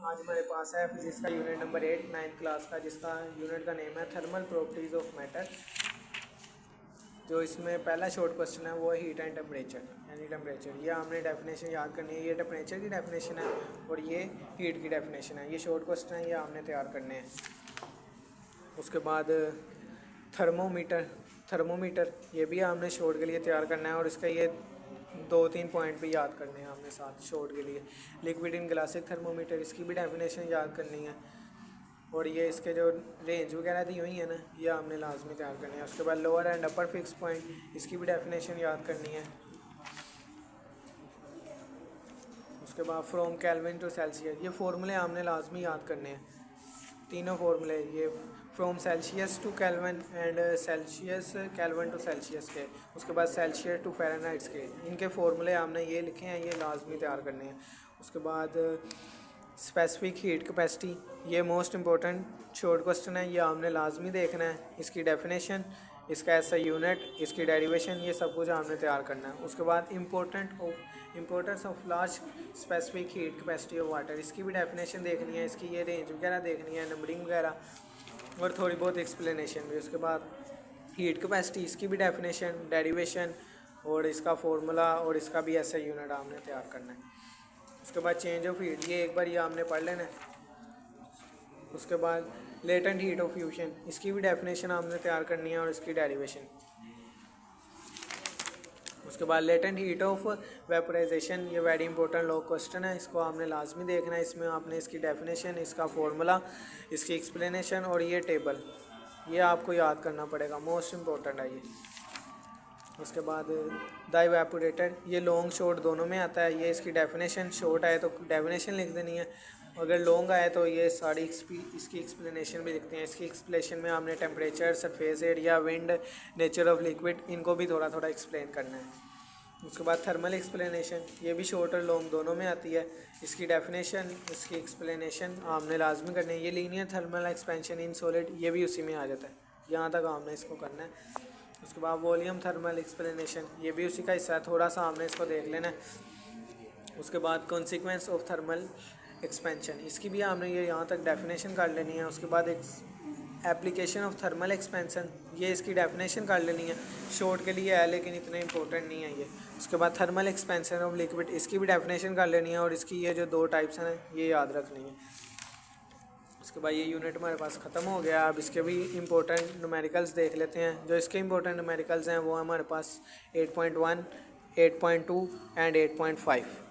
आज हमारे पास है फिजिक्स का यूनिट नंबर 8 9th क्लास का, जिसका यूनिट का नेम है थर्मल प्रॉपर्टीज़ ऑफ मैटर। जो इसमें पहला शॉर्ट क्वेश्चन है वो है हीट एंड टेम्परेचर, यानी टेम्परेचर। ये हमने डेफिनेशन याद करनी है। ये टेम्परेचर की डेफिनेशन है और ये हीट की डेफिनेशन है। ये शॉर्ट क्वेश्चन है, ये हमने तैयार करने हैं। उसके बाद थर्मोमीटर ये भी हमने शॉर्ट के लिए तैयार करना है और इसका ये 2-3 पॉइंट भी याद करने हैं हमने साथ शॉर्ट के लिए। लिक्विड इन ग्लासिक थर्मोमीटर, इसकी भी डेफिनेशन याद करनी है और ये इसके जो रेंज वगैरह दी हुई है ना, ये हमने लाजमी तैयार करनी है। उसके बाद lower and upper fix point, इसकी भी डेफिनेशन याद करनी है। उसके बाद फ्रॉम केल्विन टू सेल्सियस, ये फार्मूले हमने लाजमी याद करने हैं, तीनों फार्मूले। ये from Celsius to Kelvin and Celsius Kelvin to Celsius के, उसके बाद सेल्सियस टू फ़ारेनहाइट के, इनके फार्मूले हमने ये लिखे हैं, ये लाजमी तैयार करने हैं। उसके बाद स्पेसिफिक हीट कैपेसिटी, ये मोस्ट इंपॉर्टेंट शॉर्ट क्वेश्चन है, ये हमने लाजमी देखना है। इसकी डेफिनेशन, इसका ऐसा यूनिट, इसकी डेरिवेशन, ये सब कुछ हमने तैयार करना है। उसके बाद importance of large specific heat capacity of water, इसकी भी डेफिनेशन देखनी है, इसकी ये रेंज वगैरह देखनी है, नंबरिंग वगैरह और थोड़ी बहुत एक्सप्लेनेशन भी। उसके बाद हीट कैपेसिटी, इसकी भी डेफिनेशन, डेरिवेशन और इसका फार्मूला और इसका भी ऐसा यूनिट हमने तैयार करना है। उसके बाद चेंज ऑफ हीट, ये एक बार ये हमने पढ़ लेना है। उसके बाद लेटेंट हीट ऑफ फ्यूजन, इसकी भी डेफिनेशन हमने तैयार करनी है और इसकी डेरिवेशन। उसके बाद लेटेंट हीट ऑफ वेपराइजेशन, ये वेरी इंपॉर्टेंट लॉ क्वेश्चन है, इसको आपने लाजमी देखना है। इसमें आपने इसकी डेफिनेशन, इसका फार्मूला, इसकी एक्सप्लेनेशन और ये टेबल, ये आपको याद करना पड़ेगा, मोस्ट इंपॉर्टेंट है ये। उसके बाद द इवेपोरेटर, ये लॉन्ग शॉर्ट दोनों में आता है। ये इसकी डेफिनेशन, शॉर्ट आए तो डेफिनेशन लिख देनी है, अगर लॉन्ग आए तो ये सारी इसकी एक्सप्लेनेशन भी लिखते हैं। इसकी एक्सप्लेनेशन में हमने temperature, surface area, wind, nature of liquid, इनको भी थोड़ा थोड़ा एक्सप्लेन करना है। उसके बाद थर्मल एक्सप्लेनेशन, ये भी शॉर्ट और लॉन्ग दोनों में आती है। इसकी डेफिनेशन, इसकी एक्सप्लेनेशन हमने लाजमी करनी है। ये linear thermal expansion in solid, ये भी उसी में आ जाता है, यहाँ तक हमने इसको करना है। उसके बाद वॉल्यूम थर्मल एक्सप्लेनेशन, ये भी उसी का हिस्सा है, थोड़ा सा हमने इसको देख लेना है। उसके बाद कॉन्सिक्वेंस ऑफ थर्मल एक्सपेंशन, इसकी भी हमने ये यहाँ तक डेफिनेशन कर लेनी है। उसके बाद एक एप्लीकेशन ऑफ थर्मल एक्सपेंशन, ये इसकी डेफिनेशन कर लेनी है, शॉर्ट के लिए है लेकिन इतने इंपॉर्टेंट नहीं है ये। उसके बाद थर्मल एक्सपेंशन ऑफ लिक्विड, इसकी भी डेफिनेशन कर लेनी है और इसकी ये जो 2 टाइप्स हैं ये याद रखनी है। उसके बाद ये यूनिट हमारे पास ख़त्म हो गया। अब इसके भी इंपॉर्टेंट न्यूमेरिकल्स देख लेते हैं। जो इसके इंपॉर्टेंट न्यूमेरिकल्स हैं वो हमारे पास 8.1, 8.2 एंड 8.5।